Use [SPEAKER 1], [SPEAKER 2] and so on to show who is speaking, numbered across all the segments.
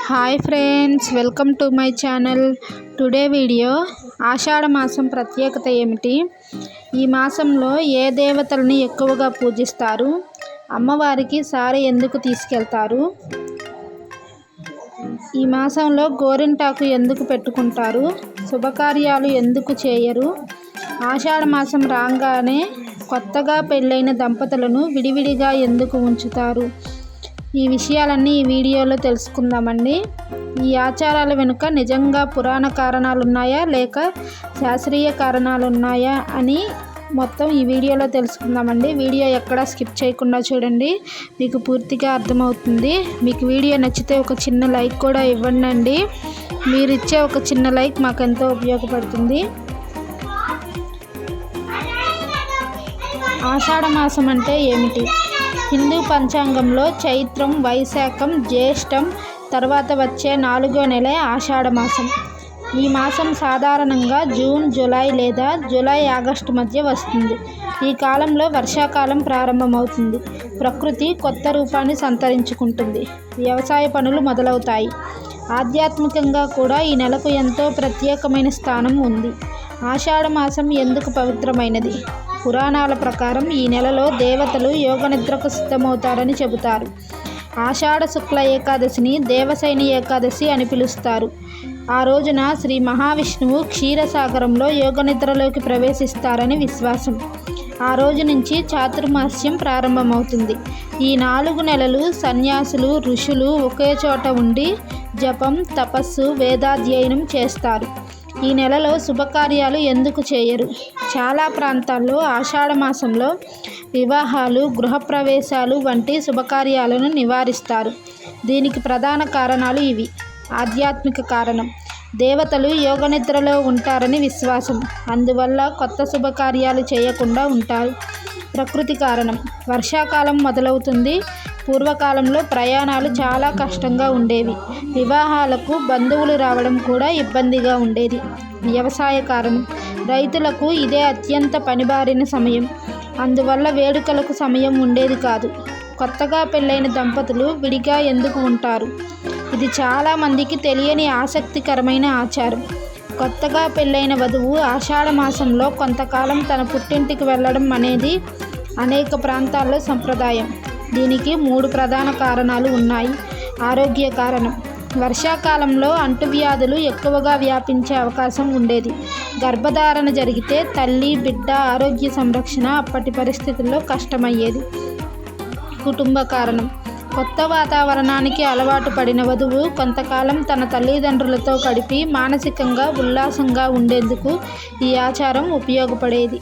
[SPEAKER 1] Hi friends, welcome to my channel. Today video Ashadha మాసం ప్రత్యేకత ఏమిటి, ఈ మాసంలో ఏ దేవతలను ఎక్కువగా పూజిస్తారు, అమ్మవారికి సారె ఎందుకు తీసుకెళ్తారు, ఈ మాసంలో గోరింటాకు ఎందుకు పెట్టుకుంటారు, శుభకార్యాలు ఎందుకు చేయరు, ఆషాఢ మాసం రాగానే కొత్తగా పెళ్ళైన దంపతులను విడివిడిగా ఎందుకు ఉంచుతారు, ఈ విషయాలన్నీ ఈ వీడియోలో తెలుసుకుందామండి. ఈ ఆచారాల వెనుక నిజంగా పురాణ కారణాలు ఉన్నాయా లేక శాస్త్రీయ కారణాలు ఉన్నాయా అని మొత్తం ఈ వీడియోలో తెలుసుకుందామండి. వీడియో ఎక్కడా స్కిప్ చేయకుండా చూడండి, మీకు పూర్తిగా అర్థమవుతుంది. మీకు వీడియో నచ్చితే ఒక చిన్న లైక్ కూడా ఇవ్వండి. మీరు ఇచ్చే ఒక చిన్న లైక్ మాకు ఎంతో ఉపయోగపడుతుంది. ఆషాఢ మాసం అంటే ఏమిటి? హిందూ పంచాంగంలో చైత్రం, వైశాఖం, జ్యేష్టం తర్వాత వచ్చే 4వ నెల ఆషాఢ మాసం. ఈ మాసం సాధారణంగా జూన్, జూలై లేదా జూలై, ఆగస్టు మధ్య వస్తుంది. ఈ కాలంలో వర్షాకాలం ప్రారంభమవుతుంది. ప్రకృతి కొత్త రూపాన్ని సంతరించుకుంటుంది. వ్యవసాయ పనులు మొదలవుతాయి. ఆధ్యాత్మికంగా కూడా ఈ నెలకు ఎంతో ప్రత్యేకమైన స్థానం ఉంది. ఆషాఢ మాసం ఎందుకు పవిత్రమైనది? పురాణాల ప్రకారం ఈ నెలలో దేవతలు యోగనిద్రకు సిద్ధమవుతారని చెబుతారు. ఆషాఢ శుక్ల ఏకాదశిని దేవశయని ఏకాదశి అని పిలుస్తారు. ఆ రోజున శ్రీ మహావిష్ణువు క్షీరసాగరంలో యోగనిద్రలోకి ప్రవేశిస్తారని విశ్వాసం. ఆ రోజు నుంచి చాతుర్మాస్యం ప్రారంభమవుతుంది. ఈ 4 నెలలు సన్యాసులు, ఋషులు ఒకే చోట ఉండి జపం, తపస్సు, వేదాధ్యయనం చేస్తారు. ఈ నెలలో శుభకార్యాలు ఎందుకు చేయరు? చాలా ప్రాంతాల్లో ఆషాఢ మాసంలో వివాహాలు, గృహప్రవేశాలు వంటి శుభకార్యాలను నివారిస్తారు. దీనికి ప్రధాన కారణాలు ఇవి. ఆధ్యాత్మిక కారణం: దేవతలు యోగనిద్రలో ఉంటారని విశ్వాసం. అందువల్ల కొత్త శుభకార్యాలు చేయకుండా ఉంటారు. ప్రకృతి కారణం: వర్షాకాలం మొదలవుతుంది. పూర్వకాలంలో ప్రయాణాలు చాలా కష్టంగా ఉండేవి. వివాహాలకు బంధువులు రావడం కూడా ఇబ్బందిగా ఉండేది. వ్యవసాయ కారణం: రైతులకు ఇదే అత్యంత పనిబారిన సమయం. అందువల్ల వేడుకలకు సమయం ఉండేది కాదు. కొత్తగా పెళ్ళైన దంపతులు విడిగా ఎందుకు ఉంటారు? ఇది చాలామందికి తెలియని ఆసక్తికరమైన ఆచారం. కొత్తగా పెళ్ళైన వధువు ఆషాఢ మాసంలో కొంతకాలం తన పుట్టింటికి వెళ్ళడం అనేది అనేక ప్రాంతాల్లో సంప్రదాయం. దీనికి 3 ప్రధాన కారణాలు ఉన్నాయి. ఆరోగ్య కారణం: వర్షాకాలంలో అంటువ్యాధులు ఎక్కువగా వ్యాపించే అవకాశం ఉండేది. గర్భధారణ జరిగితే తల్లి, బిడ్డ ఆరోగ్య సంరక్షణ అప్పటి పరిస్థితుల్లో కష్టమయ్యేది. కుటుంబ కారణం: కొత్త వాతావరణానికి అలవాటు పడిన వధువు కొంతకాలం తన తల్లిదండ్రులతో గడిపి మానసికంగా ఉల్లాసంగా ఉండేందుకు ఈ ఆచారం ఉపయోగపడేది.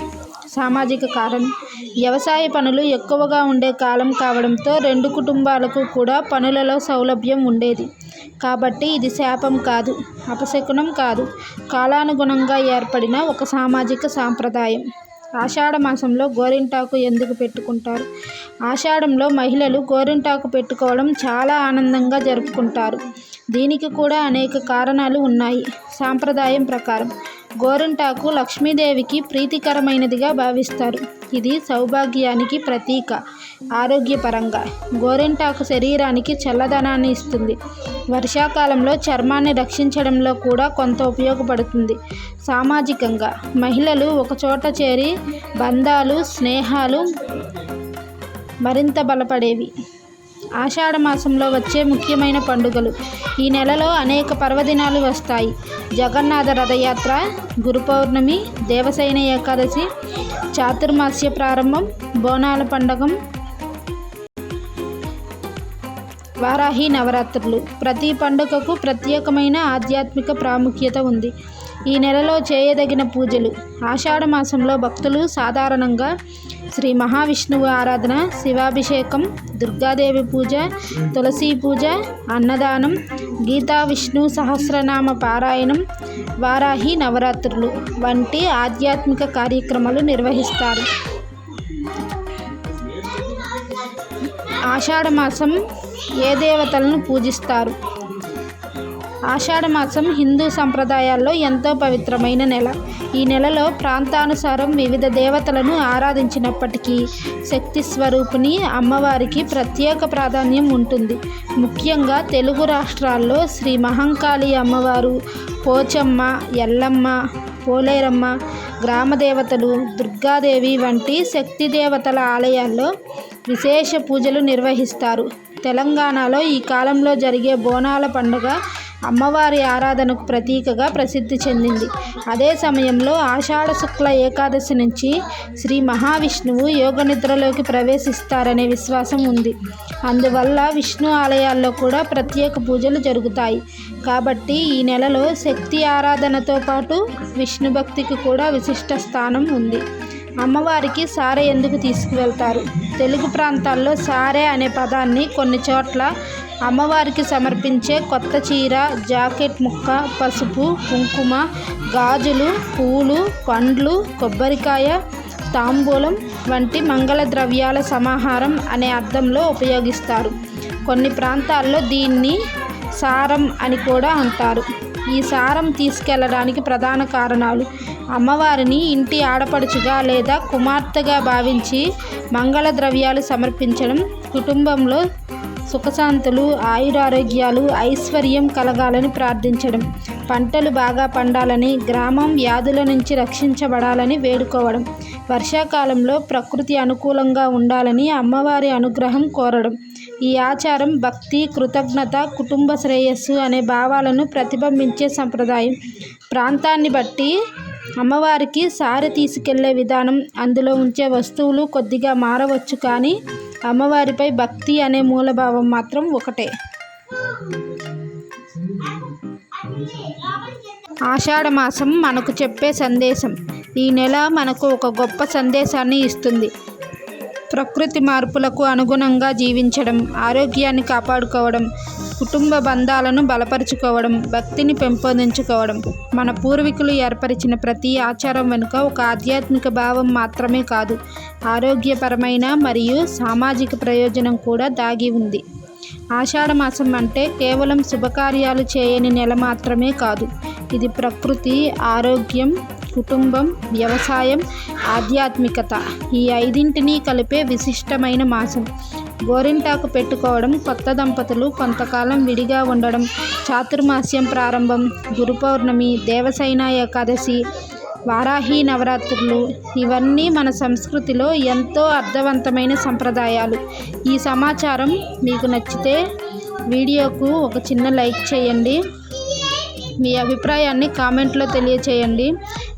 [SPEAKER 1] సామాజిక కారణం: వ్యవసాయ పనులు ఎక్కువగా ఉండే కాలం కావడంతో 2 కుటుంబాలకు కూడా పనులలో సౌలభ్యం ఉండేది. కాబట్టి ఇది శాపం కాదు, అపశకునం కాదు, కాలానుగుణంగా ఏర్పడిన ఒక సామాజిక సాంప్రదాయం. ఆషాఢ మాసంలో గోరింటాకు ఎందుకు పెట్టుకుంటారు? ఆషాఢంలో మహిళలు గోరింటాకు పెట్టుకోవడం చాలా ఆనందంగా జరుపుకుంటారు. దీనికి కూడా అనేక కారణాలు ఉన్నాయి. సాంప్రదాయం ప్రకారం గోరింటాకు లక్ష్మీదేవికి ప్రీతికరమైనదిగా భావిస్తారు. ఇది సౌభాగ్యానికి ప్రతీక. ఆరోగ్యపరంగా గోరింటాకు శరీరానికి చల్లదనాన్ని ఇస్తుంది. వర్షాకాలంలో చర్మాన్ని రక్షించడంలో కూడా కొంత ఉపయోగపడుతుంది. సామాజికంగా మహిళలు ఒకచోట చేరి బంధాలు, స్నేహాలు మరింత బలపడేవి. ఆషాఢ మాసంలో వచ్చే ముఖ్యమైన పండుగలు: ఈ నెలలో అనేక పర్వదినాలు వస్తాయి. జగన్నాథ రథయాత్ర, గురు పౌర్ణమి, దేవశయని ఏకాదశి, చాతుర్మాస్య ప్రారంభం, బోనాల పండగం, వారాహి నవరాత్రులు. ప్రతి పండుగకు ప్రత్యేకమైన ఆధ్యాత్మిక ప్రాముఖ్యత ఉంది. ఈ నెలలో చేయదగిన పూజలు: ఆషాఢ మాసంలో భక్తులు సాధారణంగా శ్రీ మహావిష్ణువు ఆరాధన, శివాభిషేకం, దుర్గాదేవి పూజ, తులసి పూజ, అన్నదానం, గీతా విష్ణు సహస్రనామ పారాయణం, వారాహి నవరాత్రులు వంటి ఆధ్యాత్మిక కార్యక్రమాలు నిర్వహిస్తారు. ఆషాఢ మాసం ఏ దేవతలను పూజిస్తారు? ఆషాఢమాసం హిందూ సంప్రదాయాల్లో ఎంతో పవిత్రమైన నెల. ఈ నెలలో ప్రాంతానుసారం వివిధ దేవతలను ఆరాధించినప్పటికీ శక్తి స్వరూపిణి అమ్మవారికి ప్రత్యేక ప్రాధాన్యం ఉంటుంది. ముఖ్యంగా తెలుగు రాష్ట్రాల్లో శ్రీ మహంకాళి అమ్మవారు, పోచమ్మ, ఎల్లమ్మ, పోలేరమ్మ, గ్రామ దేవతలు, దుర్గాదేవి వంటి శక్తి దేవతల ఆలయాల్లో విశేష పూజలు నిర్వహిస్తారు. తెలంగాణలో ఈ కాలంలో జరిగే బోనాల పండుగ అమ్మవారి ఆరాధనకు ప్రతీకగా ప్రసిద్ధి చెందింది. అదే సమయంలో ఆషాఢ శుక్ల ఏకాదశి నుంచి శ్రీ మహావిష్ణువు యోగనిద్రలోకి ప్రవేశిస్తారనే విశ్వాసం ఉంది. అందువల్ల విష్ణు ఆలయాల్లో కూడా ప్రత్యేక పూజలు జరుగుతాయి. కాబట్టి ఈ నెలలో శక్తి ఆరాధనతో పాటు విష్ణు భక్తికి కూడా విశిష్ట స్థానం ఉంది. అమ్మవారికి సారె ఎందుకు తీసుకువెళ్తారు? తెలుగు ప్రాంతాల్లో సారె అనే పదాన్ని కొన్ని చోట్ల అమ్మవారికి సమర్పించే కొత్త చీర, జాకెట్ ముక్క, పసుపు, కుంకుమ, గాజులు, పూలు, పండ్లు, కొబ్బరికాయ, తాంబూలం వంటి మంగళ ద్రవ్యాల సమాహారం అనే అర్థంలో ఉపయోగిస్తారు. కొన్ని ప్రాంతాల్లో దీన్ని సారం అని కూడా అంటారు. ఈ సారం తీసుకెళ్లడానికి ప్రధాన కారణాలు: అమ్మవారిని ఇంటి ఆడపడుచుగా లేదా కుమార్తెగా భావించి మంగళ ద్రవ్యాలు సమర్పించడం, కుటుంబంలో సుఖశాంతులు, ఆయురారోగ్యాలు, ఐశ్వర్యం కలగాలని ప్రార్థించడం, పంటలు బాగా పండాలని, గ్రామం వ్యాధుల నుంచి రక్షించబడాలని వేడుకోవడం, వర్షాకాలంలో ప్రకృతి అనుకూలంగా ఉండాలని అమ్మవారి అనుగ్రహం కోరడం. ఈ ఆచారం భక్తి, కృతజ్ఞత, కుటుంబ శ్రేయస్సు అనే భావాలను ప్రతిబింబించే సంప్రదాయం. ప్రాంతాన్ని బట్టి అమ్మవారికి సారె తీసుకెళ్లే విధానం, అందులో ఉంచే వస్తువులు కొద్దిగా మారవచ్చు, కానీ అమ్మవారిపై భక్తి అనే మూలభావం మాత్రం ఒకటే. ఆషాఢమాసం మనకు చెప్పే సందేశం. ఈ నెల మనకు ఒక గొప్ప సందేశాన్ని ఇస్తుంది. ప్రకృతి మార్పులకు అనుగుణంగా జీవించడం, ఆరోగ్యాన్ని కాపాడుకోవడం, కుటుంబ బంధాలను బలపరుచుకోవడం, భక్తిని పెంపొందించుకోవడం. మన పూర్వీకులు ఏర్పరిచిన ప్రతి ఆచారం వెనుక ఒక ఆధ్యాత్మిక భావం మాత్రమే కాదు, ఆరోగ్యపరమైన మరియు సామాజిక ప్రయోజనం కూడా దాగి ఉంది. ఆషాఢమాసం అంటే కేవలం శుభకార్యాలు చేయని నెల మాత్రమే కాదు. ఇది ప్రకృతి, ఆరోగ్యం, కుటుంబం, వ్యవసాయం, ఆధ్యాత్మికత ఈ ఐదింటినీ కలిపే విశిష్టమైన మాసం. గోరింటాకు పెట్టుకోవడం, కొత్త దంపతులు కొంతకాలం విడిగా ఉండడం, చాతుర్మాస్యం ప్రారంభం, గురు పౌర్ణమి, దేవసైన ఏకాదశి, వారాహి నవరాత్రులు ఇవన్నీ మన సంస్కృతిలో ఎంతో అర్థవంతమైన సంప్రదాయాలు. ఈ సమాచారం మీకు నచ్చితే వీడియోకు ఒక చిన్న లైక్ చేయండి. మీ అభిప్రాయాన్ని కామెంట్లో తెలియచేయండి.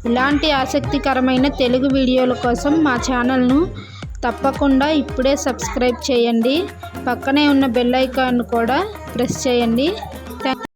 [SPEAKER 1] ఇలాంటి ఆసక్తికరమైన తెలుగు వీడియోల కోసం మా ఛానల్ను తప్పకుండా ఇప్పుడే సబ్స్క్రైబ్ చేయండి. పక్కనే ఉన్న బెల్ ఐకాన్ కూడా ప్రెస్ చేయండి.